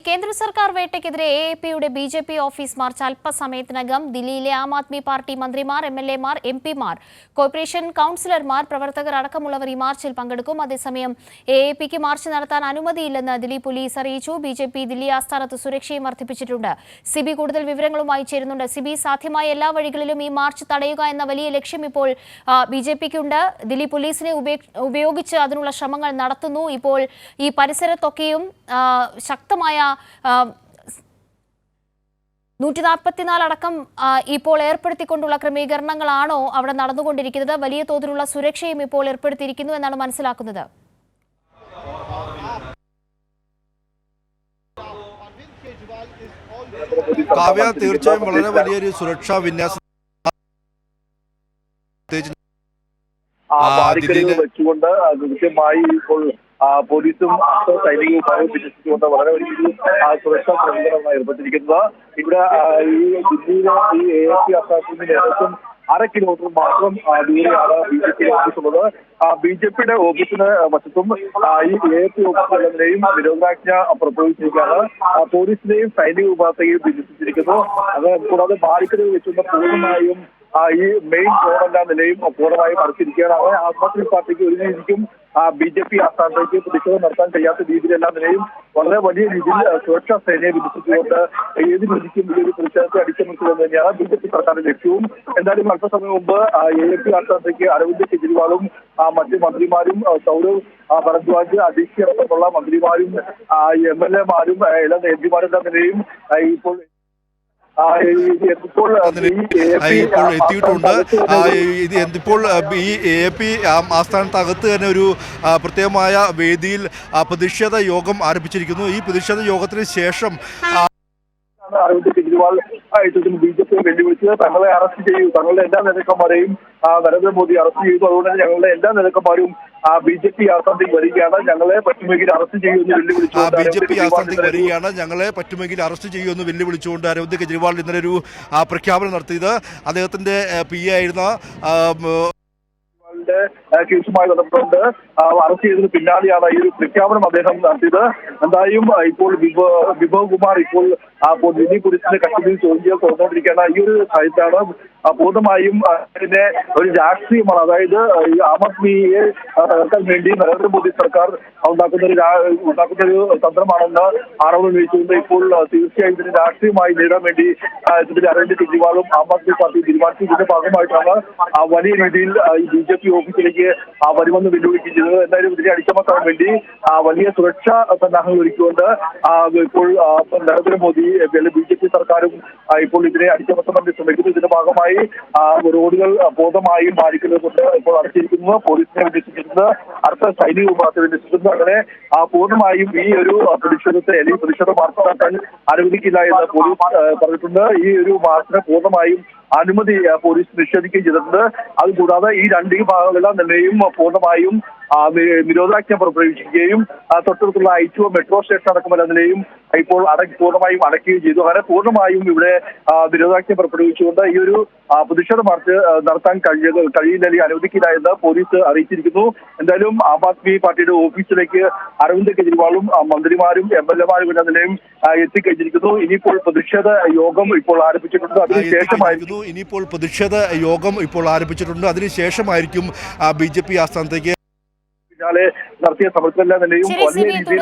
കേന്ദ്ര സർക്കാർ വേട്ടയ്ക്കെതിരെ എഎപിയുടെ BJP office March അല്പസമയത്തിനകം ദില്ലിയിലെ ആം ആദ്മി പാർട്ടി മന്ത്രിമാർ, എംഎൽഎമാർ, എംപിമാർ, കോർപ്പറേഷൻ കൌൺസിലർമാർ, പ്രവർത്തകർ അടക്കമുള്ളവർ ഈ മാർച്ചിൽ പങ്കെടുക്കും. അതേസമയം എഎപിക്ക് മാർച്ച് നടത്താൻ അനുമതിയില്ലെന്ന് ദില്ലി പോലീസ് അറിയിച്ചു. ബിജെപി ദില്ലി ആസ്ഥാനത്ത് സുരക്ഷയും വർദ്ധിപ്പിച്ചിട്ടുണ്ട്. സിബി കൂടുതൽ വിവരങ്ങളുമായി ചേരുന്നുണ്ട്. സിബി, സാധ്യമായ എല്ലാ വഴികളിലും ഈ മാർച്ച് തടയുക എന്ന വലിയ ലക്ഷ്യം ഇപ്പോൾ ബിജെപിക്കുണ്ട്. ദില്ലി പോലീസിനെ ഉപയോഗിച്ച് അതിനുള്ള ശ്രമങ്ങൾ നടത്തുന്നു. ഇപ്പോൾ ഈ പരിസരത്തൊക്കെയും ശക്തമായ 144 അടക്കം ഇപ്പോൾ ഏർപ്പെടുത്തിക്കൊണ്ടുള്ള ക്രമീകരണങ്ങളാണോ അവിടെ നടന്നുകൊണ്ടിരിക്കുന്നത്? വലിയ തോതിലുള്ള സുരക്ഷയും ഇപ്പോൾ ഏർപ്പെടുത്തിയിരിക്കുന്നു എന്നാണ് മനസ്സിലാക്കുന്നത്. കാവ്യ, തീർച്ചയായും വളരെ വലിയൊരു സുരക്ഷാ വിന്യാസം വെച്ചുകൊണ്ട് കൃത്യമായി ഇപ്പോൾ പോലീസും സൈനികവും വിന്യസിച്ചുകൊണ്ട് വളരെ വലിയൊരു സുരക്ഷാ ക്രമീകരണമാണ് ഏർപ്പെട്ടിരിക്കുന്നത്. ഇവിടെ ഈ ദില്ലിയിലെ ഈ എഎപി ആസ്ഥാനത്തിന് ഏകദേശം 1/2 കിലോമീറ്റർ മാത്രം ദൂരെയാണ് ബിജെപി ഓഫീസുള്ളത്. ബിജെപിയുടെ ഓഫീസിന് വശത്തും ഈ എഎപി ഓഫീസുകളെയും നിരോധനാജ്ഞ പുറപ്പെടുവിച്ചിരിക്കുകയാണ്. പോലീസിനെയും സൈനിക വിഭാഗത്തെയും വിന്യസിച്ചിരിക്കുന്നു. അത് കൂടാതെ ബാരിക്കേഡ് വെച്ചുകൊണ്ട് പൂർണ്ണമായും ഈ മെയിൻ റോഡെല്ലാം നിലയും പൂർണ്ണമായും അടച്ചിരിക്കുകയാണ്. ആം ആദ്മി പാർട്ടിക്ക് ഒരു രീതിക്കും ബിജെപി ആസ്ഥാനത്തേക്ക് പ്രതിഷേധം നടത്താൻ കഴിയാത്ത രീതിയിലെല്ലാം നിലയും വളരെ വലിയ രീതിയിൽ സുരക്ഷാ സേനയെ വിന്യസിച്ചുകൊണ്ട് ഏത് രീതിക്കും ഈ ഒരു പ്രതിഷേധത്തെ അടിച്ചമർത്തുന്നത് തന്നെയാണ് ബിജെപി സർക്കാരിന്റെ ലക്ഷ്യവും. എന്തായാലും അല്പസമയം മുമ്പ് എഎപി ആസ്ഥാനത്തേക്ക് അരവിന്ദ് കെജ്രിവാളും മറ്റ് മന്ത്രിമാരും, സൗരവ് ഭരദ്വാജ്, അധീക്ഷ അടക്കമുള്ള മന്ത്രിമാരും, എംഎൽഎമാരും, എല്ലാ എംപിമാരെല്ലാം നിലയും ഇപ്പോൾ എത്തിയിട്ടുണ്ട്. ഇപ്പോൾ ഈ എഎപി ആസ്ഥാനത്തകത്ത് തന്നെ ഒരു പ്രത്യേകമായ വേദിയിൽ പ്രതിഷേധ യോഗം ആരംഭിച്ചിരിക്കുന്നു. ഈ പ്രതിഷേധ യോഗത്തിന് ശേഷം അരവിന്ദ് കെജ്രിവാൾ ബിജെപിയെ വെല്ലുവിളിച്ചത് തങ്ങളെ അറസ്റ്റ് ചെയ്യൂ, തങ്ങളുടെ എല്ലാ നേതാക്കന്മാരെയും നരേന്ദ്രമോദി അറസ്റ്റ് ചെയ്തു, അതുകൊണ്ട് തന്നെ ഞങ്ങളുടെ എല്ലാ നേതാക്കന്മാരും ബിജെപി ആസ്ഥാനത്തേക്ക് വരികയാണ്, ഞങ്ങളെ പറ്റുമെങ്കിൽ അറസ്റ്റ് ചെയ്യുമെന്ന് വെല്ലുവിളിച്ചുകൊണ്ട് ബിജെപി ആസ്ഥാനത്തേക്ക് വരികയാണ്, ഞങ്ങളെ പറ്റുമെങ്കിൽ അറസ്റ്റ് ചെയ്യുമെന്ന് വെല്ലുവിളിച്ചുകൊണ്ട് അരവിന്ദ് കെജ്രിവാൾ ഇന്നലെ ഒരു പ്രഖ്യാപനം നടത്തിയത്. അദ്ദേഹത്തിന്റെ പി എ ആയിരുന്ന കേസുമായി ബന്ധപ്പെട്ടുകൊണ്ട് അറസ്റ്റ് ചെയ്തതിന് പിന്നാലെയാണ് ഈ ഒരു പ്രഖ്യാപനം അദ്ദേഹം നടത്തിയത്. എന്തായാലും ഇപ്പോൾ വിഭവ് കുമാർ ഇപ്പോൾ ദില്ലി പോലീസിന്റെ കസ്റ്റഡിയിൽ ചോദ്യം തുറന്നുകൊണ്ടിരിക്കുകയാണ്. ഈ ഒരു സാഹചര്യത്തിലാണ് പൂർണ്ണമായും ഇതിനെ ഒരു രാഷ്ട്രീയമാണ്, അതായത് ഈ ആം ആദ്മിയെ തകർക്കാൻ വേണ്ടി നരേന്ദ്രമോദി സർക്കാർ ഉണ്ടാക്കുന്ന ഒരു തന്ത്രമാണെന്ന് ആരോപണം ഉന്നയിച്ചുകൊണ്ട് ഇപ്പോൾ തീർച്ചയായും ഇതിനെ രാഷ്ട്രീയമായി നേടാൻ വേണ്ടി ഇതിന്റെ അരവിന്ദ് കെജ്രിവാളും ആം ആദ്മി പാർട്ടി തീരുമാനിച്ചു. ഇതിന്റെ ഭാഗമായിട്ടാണ് വലിയ രീതിയിൽ ഈ ബിജെപി ഓഫീസിലേക്ക് വരുമെന്ന് വെല്ലുവിളിക്കുകയും ചെയ്തത്. എന്തായാലും ഇതിനെ അടിച്ചമർത്താൻ വേണ്ടി വലിയ സുരക്ഷാ സന്നാഹങ്ങൾ ഒരുക്കിക്കൊണ്ട് ഇപ്പോൾ നരേന്ദ്രമോദി ബിജെപി സർക്കാരും ഇപ്പോൾ ഇതിനെ അടിച്ചമർത്താൻ വേണ്ടി ശ്രമിക്കുന്നു. ഇതിന്റെ ഭാഗമായി റോഡുകൾ പൂർണ്ണമായും ബാരിക്കേഡ് കൊണ്ട് ഇപ്പോൾ അടച്ചിരിക്കുന്നത്, പോലീസിനെ വിന്യസിച്ചിരുന്നത്, അടുത്ത സൈനിക വിഭാഗത്തെ വിന്യസിച്ചിരുന്നത്. അങ്ങനെ പൂർണ്ണമായും ഈ ഒരു പ്രതിഷേധത്തെ അല്ലെങ്കിൽ പ്രതിഷേധ മാർച്ച് നടത്താൻ അനുവദിക്കില്ല എന്ന് പോലീസ് പറഞ്ഞിട്ടുണ്ട്. ഈ ഒരു മാർച്ചിന് പൂർണ്ണമായും അനുമതി പോലീസ് നിഷേധിക്കുകയും ചെയ്തിട്ടുണ്ട്. അതുകൂടാതെ ഈ രണ്ട് ഭാഗങ്ങളെല്ലാം നിലയും പൂർണ്ണമായും നിരോധനാജ്ഞ പുറപ്പെടുവിക്കുകയും തൊട്ടടുത്തുള്ള ഐ2 മെട്രോ സ്റ്റേഷൻ അടക്കമല്ല നിലയും ഇപ്പോൾ പൂർണ്ണമായും അടയ്ക്കുകയും ചെയ്തു. അങ്ങനെ പൂർണ്ണമായും ഇവിടെ നിരോധനാജ്ഞ പുറപ്പെടുവിച്ചുകൊണ്ട് ഈ ഒരു പ്രതിഷേധ മാർച്ച് നടത്താൻ കഴിയില്ല അല്ലെങ്കിൽ അനുവദിക്കില്ല എന്ന് പോലീസ് അറിയിച്ചിരിക്കുന്നു. എന്തായാലും ആം ആദ്മി പാർട്ടിയുടെ ഓഫീസിലേക്ക് അരവിന്ദ് കെജ്രിവാളും മന്ത്രിമാരും എംഎൽഎമാരും എന്ന നിലയും എത്തിക്കഴിഞ്ഞിരിക്കുന്നു. ഇനിയിപ്പോൾ പ്രതിഷേധ യോഗം ഇപ്പോൾ ആരംഭിച്ചിട്ടുണ്ട്. അതിനുശേഷമായിരിക്കും ബിജെപി ആസ്ഥാനത്തേക്ക് പിന്നാലെ നടത്തിയ സമരത്തിലെല്ലാം നിലയും വലിയ രീതിയിൽ